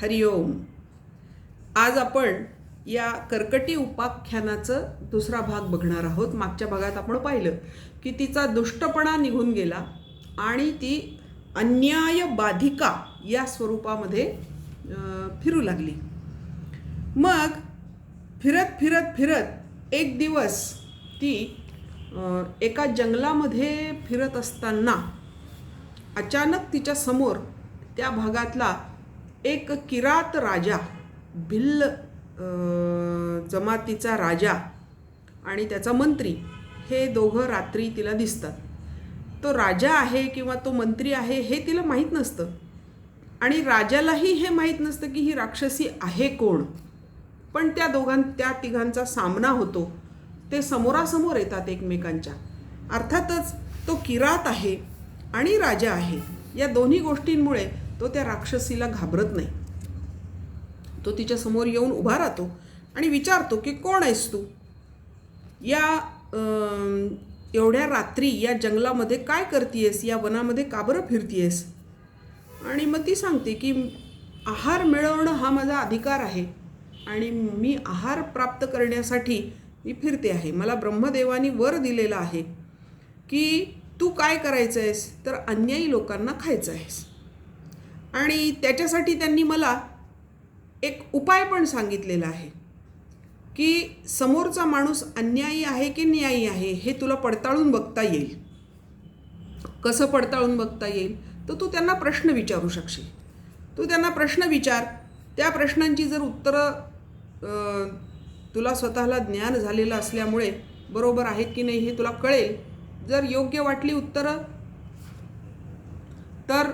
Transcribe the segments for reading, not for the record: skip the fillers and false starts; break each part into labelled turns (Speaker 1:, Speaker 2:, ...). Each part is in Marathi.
Speaker 1: हरिओम. आज आपण या कर्कटी उपाख्यानाचं दुसरा भाग बघणार आहोत. मागच्या भागात आपण पाहिलं की तिचा दुष्टपणा निघून गेला आणि ती अन्याय बाधिका या स्वरूपामध्ये फिरू लागली. मग फिरत फिरत फिरत एक दिवस ती एका जंगलामध्ये फिरत असताना अचानक तिच्या समोर त्या भागातला एक किरात राजा, भिल्ल जमातीचा राजा आणि त्याचा मंत्री हे दोघं रात्री तिला दिसतात. तो राजा आहे किंवा तो मंत्री आहे हे तिला माहीत नसतं आणि राजालाही हे माहीत नसतं की ही राक्षसी आहे कोण. पण त्या तिघांचा सामना होतो. ते समोरासमोर येतात एकमेकांच्या. अर्थातच तो किरात आहे आणि राजा आहे, या दोन्ही गोष्टींमुळे तो त्या राक्षसीला घाबरत नाही. तो तिच्या समोर येऊन उभा राहतो आणि विचारतो की कोण आहेस तू? या एवढ्या रात्री या जंगलामध्ये काय करतीयेस? या वनामध्ये का बरं फिरतीयेस? आणि मग ती सांगते की आहार मिळवणं हा माझा अधिकार आहे आणि मी आहार प्राप्त करण्यासाठी मी फिरते आहे. मला ब्रह्मदेवानी वर दिलेला आहे की तू काय करायचं आहेस तर अन्यायी लोकांना खायचं आहेस. आणि त्याच्यासाठी त्यांनी मला एक उपाय पण सांगितलेला आहे की समोरचा माणूस अन्यायी आहे की न्यायी आहे हे तुला पडताळून बघता येईल. कसं पडताळून बघता येईल? तर तू त्यांना प्रश्न विचारू शकशील. तू त्यांना प्रश्न विचार. त्या प्रश्नांची जर उत्तरं तुला स्वतःला ज्ञान झालेलं असल्यामुळे बरोबर आहेत की नाही हे तुला कळेल. जर योग्य वाटली उत्तरं तर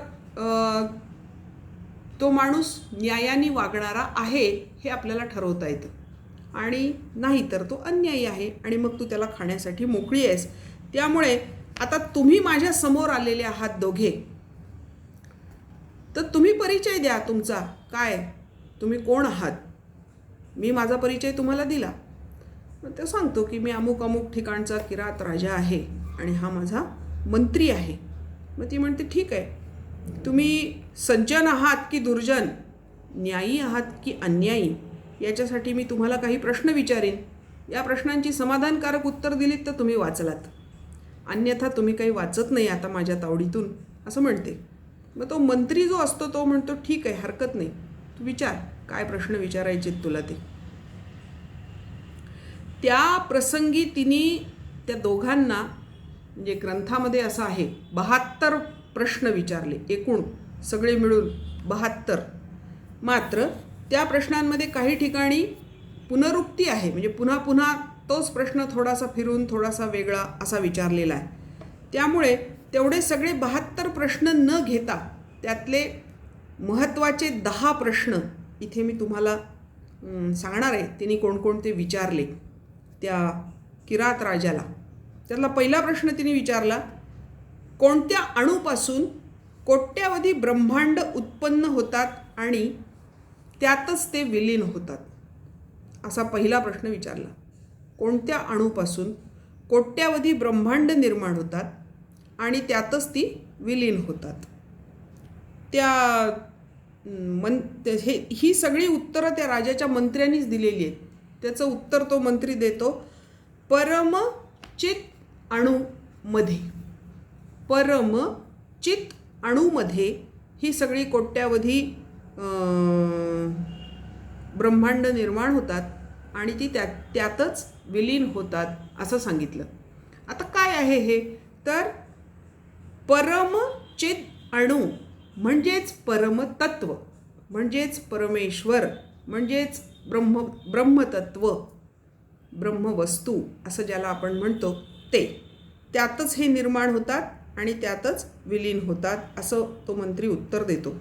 Speaker 1: तो माणूस न्यायाने वागणारा आहे हे आपल्याला ठरवता येतं आणि नाही तर तो अन्यायी आहे आणि मग तू त्याला खाण्यासाठी मोकळी आहेस. त्यामुळे आता तुम्ही माझ्या समोर आलेले आहात दोघे, तर तुम्ही परिचय द्या तुमचा. काय तुम्ही कोण आहात? मी माझा परिचय तुम्हाला दिला. मग तो सांगतो की मी अमुक अमुक ठिकाणचा किरात राजा आहे आणि हा माझा मंत्री आहे. मग ती म्हणते ठीक आहे, तुम्ही सज्जन आहात की दुर्जन, न्यायी आहात की अन्यायी, याच्यासाठी मी तुम्हाला काही प्रश्न विचारीन. या प्रश्नांची समाधानकारक उत्तर दिलीत तर तुम्ही वाचलात, अन्यथा तुम्ही काही वाचत नाही आता माझ्या तावडीतून, असं म्हणते. मग तो मंत्री जो असतो तो म्हणतो ठीक आहे, हरकत नाही, तू विचार काय प्रश्न विचारायचे तुला ते. त्या प्रसंगी तिने त्या दोघांना, म्हणजे ग्रंथामध्ये असं आहे 72 प्रश्न विचारले, एकूण सगळे मिळून 72. मात्र त्या प्रश्नांमध्ये काही ठिकाणी पुनरुक्ती आहे, म्हणजे पुन्हा पुन्हा तोच प्रश्न थोडासा फिरून थोडासा वेगळा असा विचारलेला आहे. त्यामुळे तेवढे सगळे 72 प्रश्न न घेता त्यातले महत्त्वाचे 10 प्रश्न इथे मी तुम्हाला सांगणार आहे. तिने कोणकोणते विचारले त्या किरात राजाला. त्यातला पहिला प्रश्न तिने विचारला, कोणत्या अणूपासून कोट्यावधी ब्रह्मांड उत्पन्न होतात आणि त्यातच ते विलीन होतात? असा पहिला प्रश्न विचारला. कोणत्या अणूपासून कोट्यावधी ब्रह्मांड निर्माण होतात आणि त्यातच ती विलीन होतात? ही सगळी उत्तरं त्या राजाच्या मंत्र्यांनीच दिलेली आहेत. त्याचं उत्तर तो मंत्री देतो, परमचित अणूमध्ये. परमचित अणूमध्ये ही सगळी कोट्यावधी ब्रह्मांड निर्माण होतात आणि ती त्यातच विलीन होतात असं सांगितलं. आता काय आहे हे? तर परमचित अणू म्हणजेच परमतत्व, म्हणजेच परमेश्वर, म्हणजेच ब्रह्मतत्व, ब्रह्मवस्तू असं ज्याला आपण म्हणतो ते, त्यातच हे निर्माण होतात आणि त्यातच विलीन होतात असं तो मंत्री उत्तर देतो.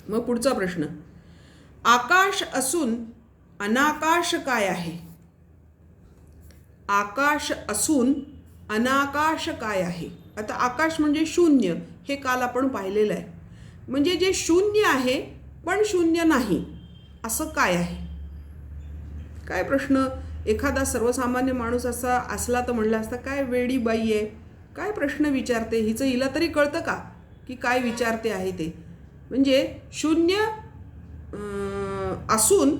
Speaker 1: मग पुढचा प्रश्न, आकाश असून अनाकाश काय आहे? आकाश असून अनाकाश काय आहे? आता आकाश म्हणजे शून्य, हे काल आपण पाहिलेलं आहे. म्हणजे जे शून्य आहे पण शून्य नाही असं काय आहे? काय प्रश्न? एखादा सर्वसामान्य माणूस असा असला तर म्हणला असता काय वेडी बाई आहे, काय प्रश्न विचारते, हिला तरी कळतं का की काय विचारते आहे ते? म्हणजे शून्य असून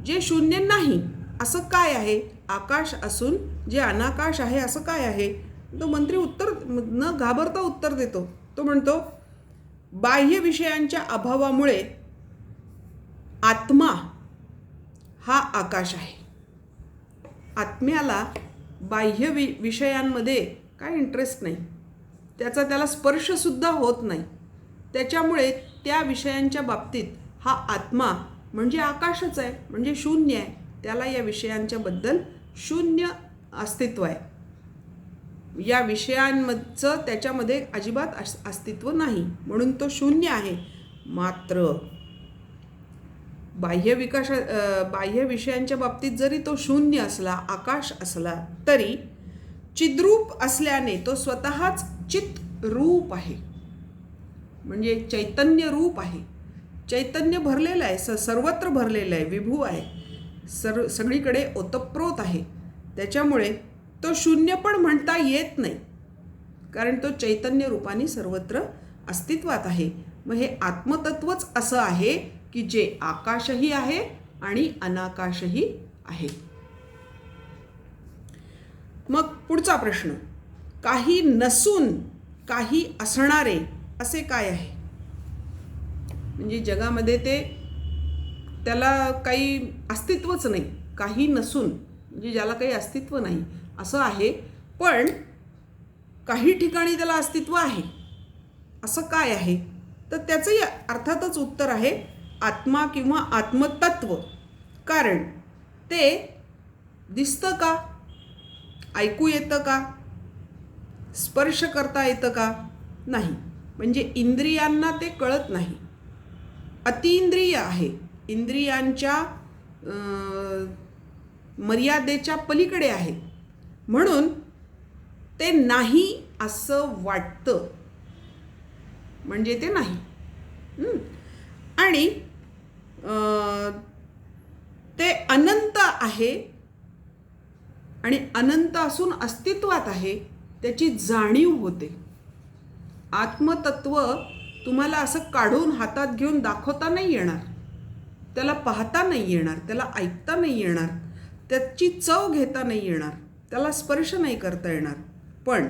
Speaker 1: जे शून्य नाही असं काय आहे? आकाश असून जे अनाकाश आहे असं काय आहे? तो मंत्री उत्तर न घाबरता उत्तर देतो. तो म्हणतो, बाह्य विषयांच्या अभावामुळे आत्मा हा आकाश आहे. आत्म्याला बाह्य विषयांमध्ये काय इंटरेस्ट नाही, त्याला स्पर्शसुद्धा होत नाही. त्याच्यामुळे त्या विषयांच्या बाबतीत हा आत्मा म्हणजे आकाशच आहे, म्हणजे शून्य आहे. त्याला या विषयांच्या बद्दल शून्य अस्तित्व आहे. या विषयांचं त्याच्यामध्ये अजिबात अस्तित्व नाही, म्हणून तो शून्य आहे. मात्र बाह्य विषयांच्या बाबतीत जरी तो शून्य असला, आकाश असला, तरी चिद्रूप असल्याने तो स्वतःच चित रूप आहे, म्हणजे चैतन्य रूप आहे. चैतन्य भरलेलं आहे, सर्वत्र भरलेलं आहे, विभू आहे, सगळीकडे ओतप्रोत आहे. त्याच्यामुळे तो शून्य पण म्हणता येत नाही, कारण तो चैतन्य रूपाने सर्वत्र अस्तित्वात आहे. मग हे आत्मतत्वच असं आहे की जे आकाशही आहे आणि अनाकाशही आहे. मग पुढचा प्रश्न, काही नसून काही असणारे असे काय आहे? म्हणजे जगामध्ये त्याला काही अस्तित्वच नाही. काही नसून म्हणजे ज्याला काही अस्तित्व नाही असं आहे, पण काही ठिकाणी त्याला अस्तित्व आहे. असं काय आहे? तर त्याचंही अर्थातच उत्तर आहे आत्मा किंवा आत्मतत्व. कारण ते दिसतं का? ऐकू येतं का? स्पर्श करता येतं का? नाही. म्हणजे इंद्रियांना ते कळत नाही. अतिइंद्रिय आहे, इंद्रियांच्या मर्यादेच्या पलीकडे आहे, म्हणून ते नाही असं वाटतं, म्हणजे ते नाही. आणि ते अनंत आहे आणि अनंत असून अस्तित्वात आहे, त्याची जाणीव होते. आत्मतत्व तुम्हाला असं काढून हातात घेऊन दाखवता नाही येणार, त्याला पाहता नाही येणार, त्याला ऐकता नाही येणार, त्याची चव घेता नाही येणार, त्याला स्पर्श नाही करता येणार, पण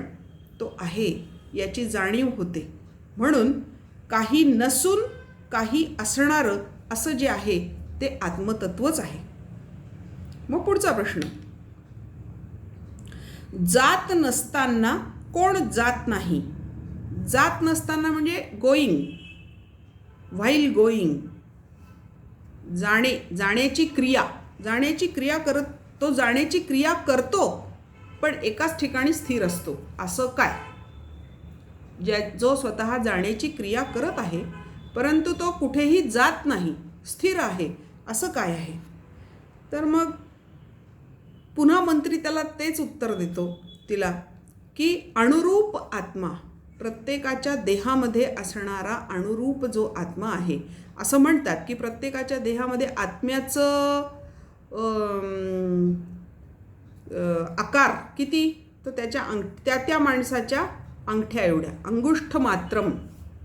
Speaker 1: तो आहे याची जाणीव होते. म्हणून काही नसून काही असणारं असं जे आहे ते आत्मतत्वच आहे. मग पुढचा प्रश्न, जात नसताना कोण जात नाही? जात नसताना म्हणजे गोईंग, व्हाईल गोईंग, जाण्याची क्रिया करत, तो जाण्याची क्रिया करतो पण एकाच ठिकाणी स्थिर असतो, असं काय? जो स्वतः जाण्याची क्रिया करत आहे परंतु तो कुठेही जात नाही, स्थिर आहे, असं काय आहे? तर मग पुन्हा मंत्री त्याला तेच उत्तर देतो तिला की अनुरूप आत्मा, प्रत्येकाच्या देहामध्ये असणारा अनुरूप जो आत्मा आहे. असं म्हणतात की प्रत्येकाच्या देहामध्ये आत्म्याचं आकार किती? तर त्याच्या त्या माणसाच्या अंगठ्या एवढ्या, अंगुष्ठ मात्रम,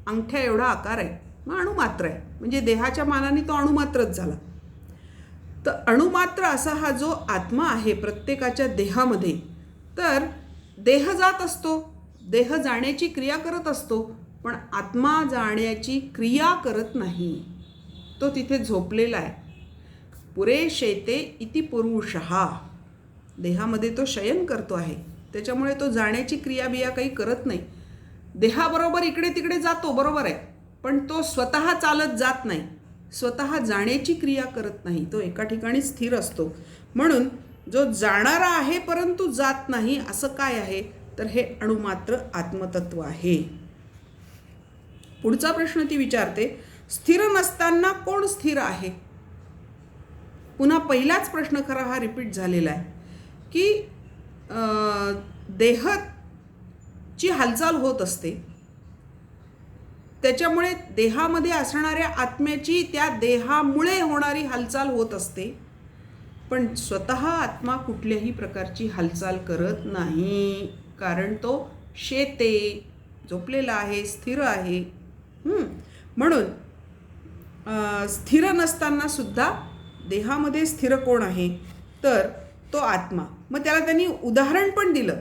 Speaker 1: अंगठ्या एवढा आकार आहे, मग अणुमात्र आहे, म्हणजे देहाच्या मानाने तो अणुमात्रच झाला. तर अणुमात्र असा हा जो आत्मा आहे प्रत्येकाच्या देहामध्ये, तर देह जात असतो, देह जाण्याची क्रिया करत असतो, पण आत्मा जाण्याची क्रिया करत नाही, तो तिथे झोपलेला आहे. पुरे शेते इति पुरुषः, देहामध्ये तो शयन करतो आहे, त्याच्यामुळे तो जाण्याची क्रिया बिया काही करत नाही. देहाबरोबर इकडे तिकडे जातो, बरोबर आहे, पण तो स्वतः चालत जात नाही, स्वतः जाण्याची क्रिया करत नाही, तो एका ठिकाणी स्थिर असतो. म्हणून जो जाणारा आहे परंतु जात नाही असं काय आहे? तर हे अणुमात्र आत्मतत्व आहे. पुढचा प्रश्न ती विचारते, स्थिर नसताना कोण स्थिर आहे? पुन्हा पहिलाच प्रश्न खरा हा रिपीट झालेला आहे की देहाची हालचाल होत असते, त्याच्यामुळे देहामध्ये असणाऱ्या आत्म्याची त्या देहामुळे होणारी हालचाल होत असते, पण स्वतः आत्मा कुठल्याही प्रकारची हालचाल करत नाही, कारण तो शेते, झोपलेला आहे, स्थिर आहे. म्हणून स्थिर नसताना सुद्धा देहामध्ये स्थिर कोण आहे, तर तो आत्मा. मग त्याला त्यांनी उदाहरण पण दिलं.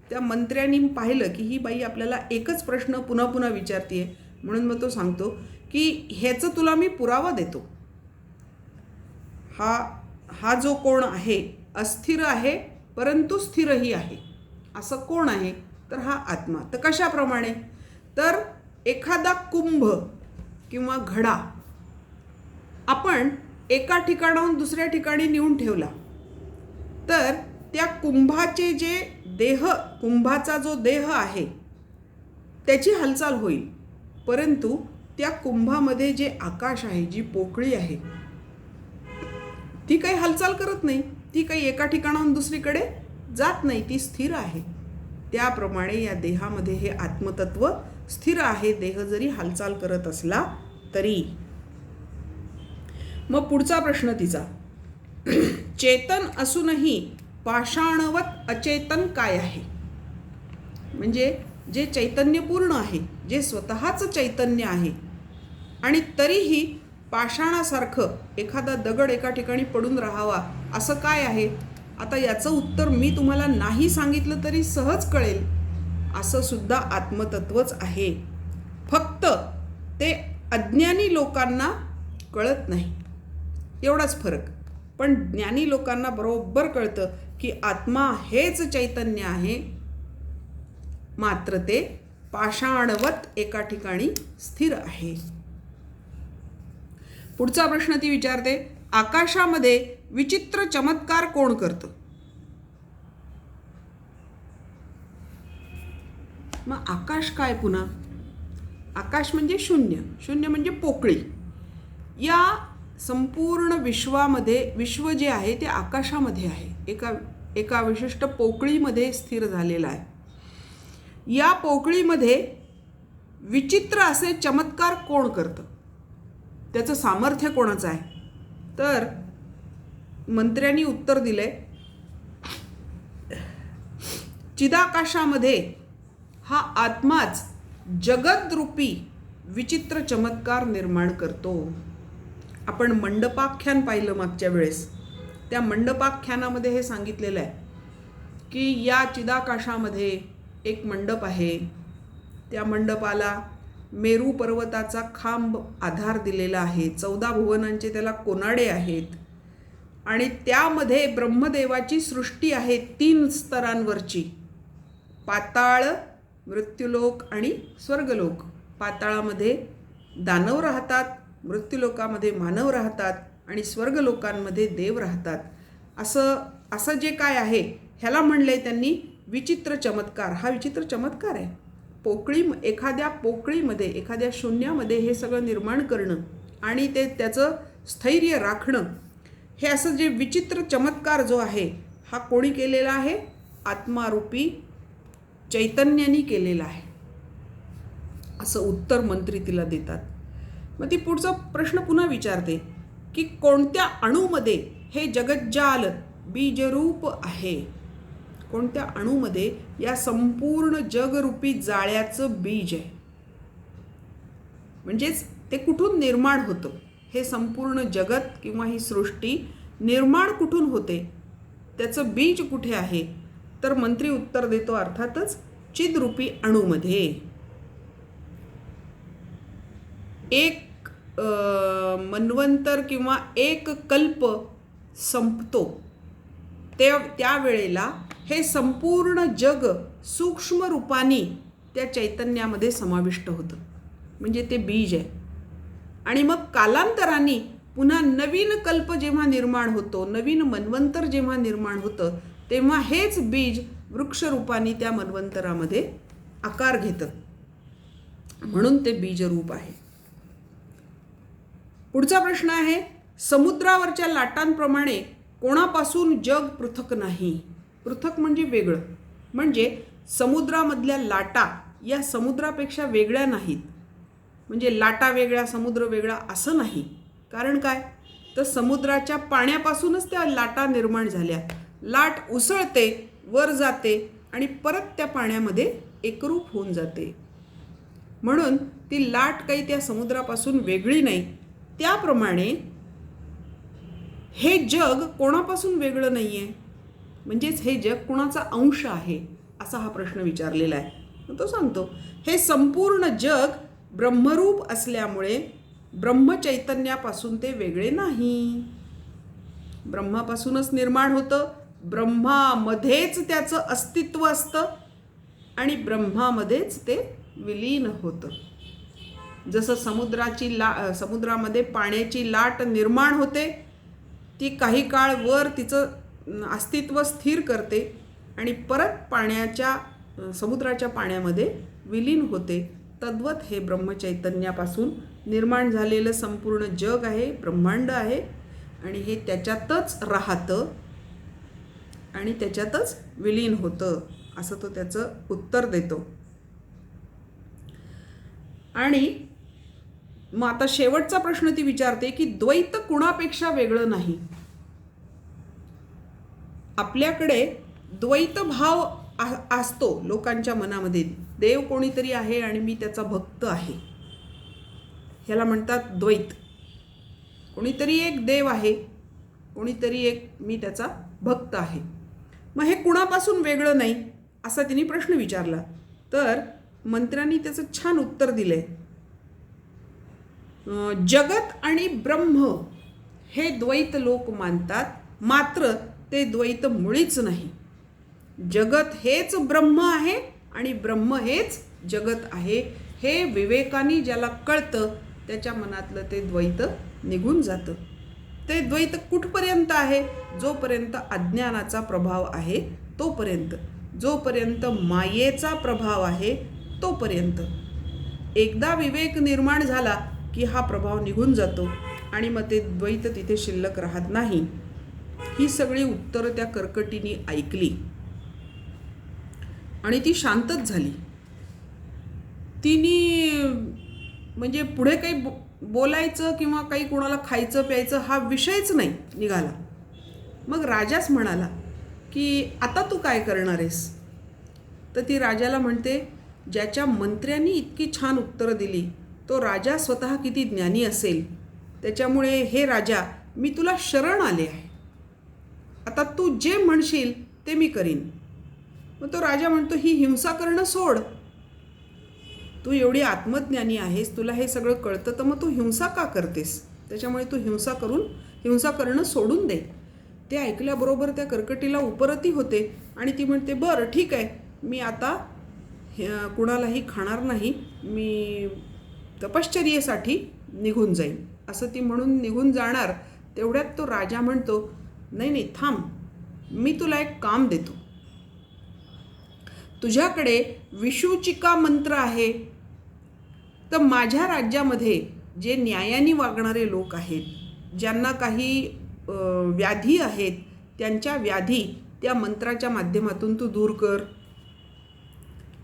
Speaker 1: त्या मंत्र्यांनी पाहिलं की ही बाई आपल्याला एकच प्रश्न पुन्हा पुन्हा विचारते, म्हणून मग तो सांगतो की ह्याचं तुला मी पुरावा देतो. हा जो कोण आहे अस्थिर आहे परंतु स्थिरही आहे, असं कोण आहे, तर हा आत्मा. तर कशाप्रमाणे, तर एखादा कुंभ किंवा घडा आपण एका ठिकाणाहून दुसऱ्या ठिकाणी नेऊन ठेवला, तर त्या कुंभाचे जे कुंभाचा जो देह आहे त्याची हालचाल होईल, परंतु त्या कुंभामध्ये जे आकाश आहे, जी पोकळी आहे, ती काही हालचाल करत नाही. ती काही एका ठिकाणाहून दुसरीकडे जात नाही, ती स्थिर आहे. त्याप्रमाणे या देहामध्ये हे आत्मतत्व स्थिर आहे, देह जरी हालचाल करत असला तरी. मग पुढचा प्रश्न तिचा, चेतन असूनही पाषाणवत अचेतन काय आहे? म्हणजे जे चैतन्यपूर्ण आहे, जे स्वतःच चैतन्य आहे, आणि तरीही पाषाणासारखं एखादा दगड एका ठिकाणी पडून राहावा, असं काय आहे? आता याचं उत्तर मी तुम्हाला नाही सांगितलं तरी सहज कळेल. असं सुद्धा आत्मतत्वच आहे, फक्त ते अज्ञानी लोकांना कळत नाही, एवढाच फरक. पण ज्ञानी लोकांना बरोबर कळतं की आत्मा हेच चैतन्य आहे, मात्र ते पाषाणवत एका ठिकाणी स्थिर आहे. पुढचा प्रश्न ती विचारते, आकाशामध्ये विचित्र चमत्कार कोण करतं? मग आकाश काय पुन्हा? आकाश म्हणजे शून्य, शून्य म्हणजे पोकळी. या संपूर्ण विश्वामध्ये, विश्व जे आहे ते आकाशामध्ये आहे, एका विशिष्ट पोकळीमध्ये स्थिर झालेला आहे. या पोकळीमध्ये विचित्र असे चमत्कार कोण करतं? त्याचं सामर्थ्य कोणाचं आहे? तर मंत्र्यांनी उत्तर दिलंय, चिदाकाशामध्ये हा आत्माच जगदरूपी विचित्र चमत्कार निर्माण करतो. आपण मंडपाख्यान पाहिलं मागच्या वेळेस. त्या मंडपाख्यानामध्ये हे सांगितलेलं आहे की या चिदाकाशामध्ये एक मंडप आहे, त्या मंडपाला मेरू पर्वताचा खांब आधार दिलेला आहे, 14 भुवनांचे त्याला कोनाडे आहेत, आणि त्यामध्ये ब्रह्मदेवाची सृष्टी आहे 3 स्तरांवरची, पाताळ, मृत्युलोक आणि स्वर्गलोक. पाताळामध्ये दानव राहतात, मृत्युलोकामध्ये मानव राहतात, आणि स्वर्गलोकांमध्ये देव राहतात. असं जे काय आहे ह्याला म्हणले त्यांनी विचित्र चमत्कार. हा विचित्र चमत्कार आहे. एखाद्या पोकळीमध्ये, एखाद्या शून्यामध्ये हे सगळं निर्माण करणं आणि त्याचं स्थैर्य राखणं, हे असं जे विचित्र चमत्कार जो आहे हा कोणी केलेला आहे? आत्मारूपी चैतन्याने केलेला आहे, असं उत्तर मंत्री तिला देतात. मग ती पुढचा प्रश्न पुन्हा विचारते की कोणत्या अणूमध्ये हे जगज्जाल बीजरूप आहे? कोणत्या अणूमध्ये या संपूर्ण जगरूपी जाळ्याचं बीज आहे? म्हणजेच ते कुठून निर्माण होतं? हे संपूर्ण जगत किंवा ही सृष्टी निर्माण कुठून होते? त्याचं बीज कुठे आहे? तर मंत्री उत्तर देतो, अर्थातच चिद्रूपी अणूमध्ये. एक मन्वंतर किंवा एक कल्प संपतो त्या वेळेला हे संपूर्ण जग सूक्ष्म रूपाने त्या चैतन्यामध्ये समाविष्ट होतं, म्हणजे ते बीज आहे. आणि मग कालांतराने पुन्हा नवीन कल्प जेव्हा निर्माण होतो, नवीन मन्वंतर जेव्हा निर्माण होतं, तेव्हा हेच बीज वृक्षरूपाने त्या मन्वंतरामध्ये आकार घेतं, म्हणून ते बीजरूप आहे. पुढचा प्रश्न आहे, समुद्रावरच्या लाटांप्रमाणे कोणापासून जग पृथक नाही? पृथक म्हणजे वेगळं, म्हणजे समुद्रामधल्या लाटा या समुद्रापेक्षा वेगळ्या नाहीत. म्हणजे लाटा वेगळ्या, समुद्र वेगळा असं नाही. कारण काय? तर समुद्राच्या पाण्यापासूनच त्या लाटा निर्माण झाल्या. लाट उसळते, वर जाते आणि परत त्या पाण्यामध्ये एकरूप होऊन जाते. म्हणून ती लाट काही त्या समुद्रापासून वेगळी नाही, त्याप्रमाणे हे जग कोणापासून वेगळं नाही आहे, म्हणजेच हे जग कोणाचा अंश आहे असा हा प्रश्न विचारलेला आहे. तो सांगतो हे संपूर्ण जग ब्रह्मरूप असल्यामुळे ब्रह्मचैतन्यापासून ते वेगळे नाही. ब्रह्मापासूनच निर्माण होतं, ब्रह्मामध्येच त्याचं अस्तित्व असतं आणि ब्रह्मामध्येच ते विलीन होतं. जसं समुद्रामध्ये पाण्याची लाट निर्माण होते, ती काही काळ वर तिचं अस्तित्व स्थिर करते आणि परत समुद्राच्या पाण्यामध्ये विलीन होते. तद्वत हे ब्रह्मचैतन्यापासून निर्माण झालेलं संपूर्ण जग आहे, ब्रह्मांड आहे आणि हे त्याच्यातच राहतं आणि त्याच्यातच विलीन होतं, असं तो त्याचं उत्तर देतो. आणि मग आता शेवटचा प्रश्न ती विचारते की द्वैत कुणापेक्षा वेगळं नाही. आपल्याकडे द्वैत भाव असतो लोकांच्या मनामध्ये. देव कोणीतरी आहे आणि मी त्याचा भक्त आहे, ह्याला म्हणतात द्वैत. कोणीतरी एक देव आहे, कोणीतरी एक मी त्याचा भक्त आहे. मग हे कुणापासून वेगळं नाही असा तिने प्रश्न विचारला. तर मंत्र्यांनी त्याचं छान उत्तर दिलंय. जगत आणि ब्रह्म हे द्वैत लोक मानतात, मात्र ते द्वैत मुळीच नाही. जगत हेच ब्रह्म आहे आणि ब्रह्म हेच जगत आहे, हे विवेकाने ज्याला कळतं त्याच्या मनातलं ते द्वैत निघून जातं. ते द्वैत कुठपर्यंत आहे? जोपर्यंत अज्ञानाचा प्रभाव आहे तोपर्यंत, जोपर्यंत मायेचा प्रभाव आहे तोपर्यंत. एकदा विवेक निर्माण झाला की हा प्रभाव निघून जातो आणि मग ते द्वैत तिथे शिल्लक राहत नाही. ही सगळी उत्तरं त्या कर्कटीने ऐकली आणि ती शांतच झाली. तिने म्हणजे पुढे काही बोलायचं किंवा काही कोणाला खायचं प्यायचं हा विषयच नाही निघाला. मग राजाच म्हणाला की आता तू काय करणार आहेस? तर ती राजाला म्हणते, ज्याच्या मंत्र्यांनी इतकी छान उत्तरं दिली तो राजा स्वतः किती ज्ञानी असेल, त्याच्यामुळे हे राजा मी तुला शरण आले आहे. आता तू जे म्हणशील ते मी करीन. मग तो राजा म्हणतो, ही हिंसा करणं सोड. तू एवढी आत्मज्ञानी आहेस, तुला हे सगळं कळतं, तर मग तू हिंसा का करतेस? त्याच्यामुळे तू हिंसा करणं सोडून दे. ते ऐकल्याबरोबर त्या कर्कटीला उपरती होते आणि ती म्हणते, बरं ठीक आहे, मी आता कुणालाही खाणार नाही, मी तपश्चर्येसाठी निघून जाईन, असं ती म्हणून निघून जाणार. तेवढ्यात तो राजा म्हणतो, नाही थांब, मी तुला एक काम देतो. तुझ्याकडे विषूचिका मंत्र आहे, तर माझ्या राज्यामध्ये जे न्यायाने वागणारे लोक आहेत, ज्यांना काही व्याधी आहेत, त्यांच्या व्याधी त्या मंत्राच्या माध्यमातून तू दूर कर.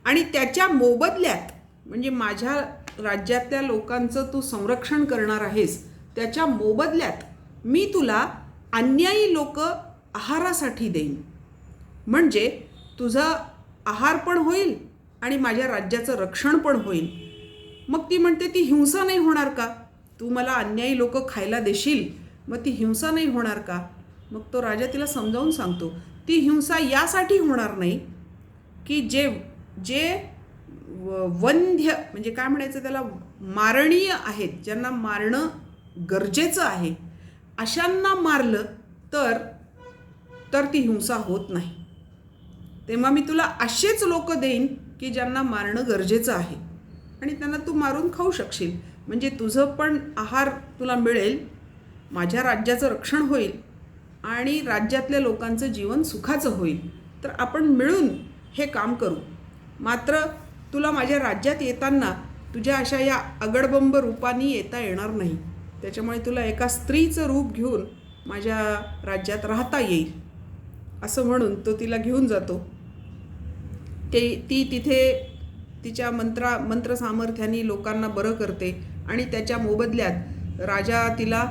Speaker 1: आणि त्याच्या मोबदल्यात, म्हणजे माझ्या राज्यातल्या लोकांचं तू संरक्षण करणार आहेस, त्याच्या मोबदल्यात मी तुला अन्यायी लोक आहारासाठी देईन. म्हणजे तुझा आहार पण होईल आणि माझ्या राज्याचं रक्षण पण होईल. मग ती म्हणते, ती हिंसा नाही होणार का? तू मला अन्यायी लोक खायला देशील, मग ती हिंसा नाही होणार का? मग तो राजा तिला समजावून सांगतो, ती हिंसा यासाठी होणार नाही की जे वंध्य, म्हणजे काय म्हणायचं त्याला, मारणीय आहेत, ज्यांना मारणं गरजेचं आहे, अशांना मारलं तर ती हिंसा होत नाही. तेव्हा मी तुला असेच लोक देईन की ज्यांना मारणं गरजेचं आहे आणि त्यांना तू मारून खाऊ शकशील. म्हणजे तुझं पण आहार तुला मिळेल, माझ्या राज्याचं रक्षण होईल आणि राज्यातल्या लोकांचं जीवन सुखाचं होईल. तर आपण मिळून हे काम करू. मात्र तुला माझ्या राज्यात येताना तुझ्या अशा या अगडबंब रूपाने येता येणार नाही. त्याच्यामुळे तुला एका स्त्रीचं रूप घेऊन माझ्या राज्यात राहता येईल, असं म्हणून तो तिला घेऊन जातो. ती तिथे तिच्या मंत्र सामर्थ्याने लोकांना बरं करते आणि त्याच्या मोबदल्यात राजा तिला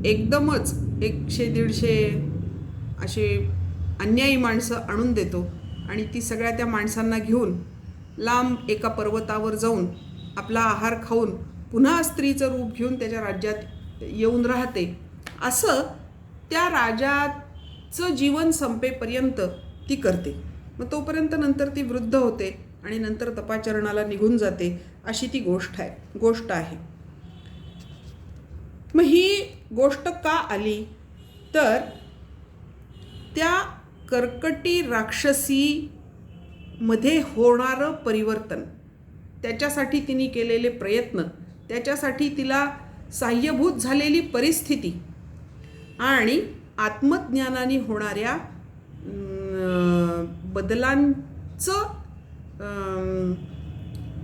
Speaker 1: एकदमच 100-150 असे अन्यायी माणसं आणून देतो आणि ती सगळ्या त्या माणसांना घेऊन लांब एका पर्वतावर जाऊन आपला आहार खाऊन पुन्हा स्त्रीचं रूप घेऊन त्याच्या राज्यात येऊन राहते. असं त्या राजाचं जीवन संपेपर्यंत ती करते. मग तोपर्यंत नंतर ती वृद्ध होते आणि नंतर तपाचरणाला निघून जाते, अशी ती गोष्ट आहे. मग ही गोष्ट का आली तर त्या कर्कटी राक्षसीमध्ये होणारं परिवर्तन, त्याच्यासाठी तिने केलेले प्रयत्न, त्याच्यासाठी तिला साह्यभूत झालेली परिस्थिती आणि आत्मज्ञानाने होणाऱ्या बदलांचं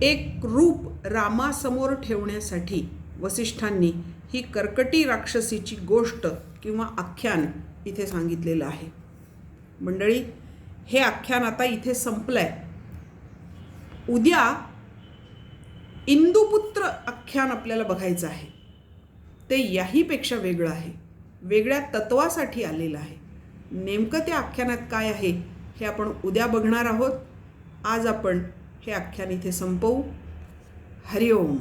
Speaker 1: एक रूप रामासमोर ठेवण्यासाठी वसिष्ठांनी ही कर्कटी राक्षसीची गोष्ट किंवा आख्यान इथे सांगितलेलं आहे. मंडळी, हे आख्यान आता इथे संपलं आहे. उद्या इंदुपुत्र आख्यान आपल्याला बघायचं आहे. ते याहीपेक्षा वेगळं आहे, वेगळ्या तत्वासाठी आलेलं आहे. नेमकं त्या आख्यानात काय आहे हे आपण उद्या बघणार आहोत. आज आपण हे आख्यान इथे संपवू. हरिओम.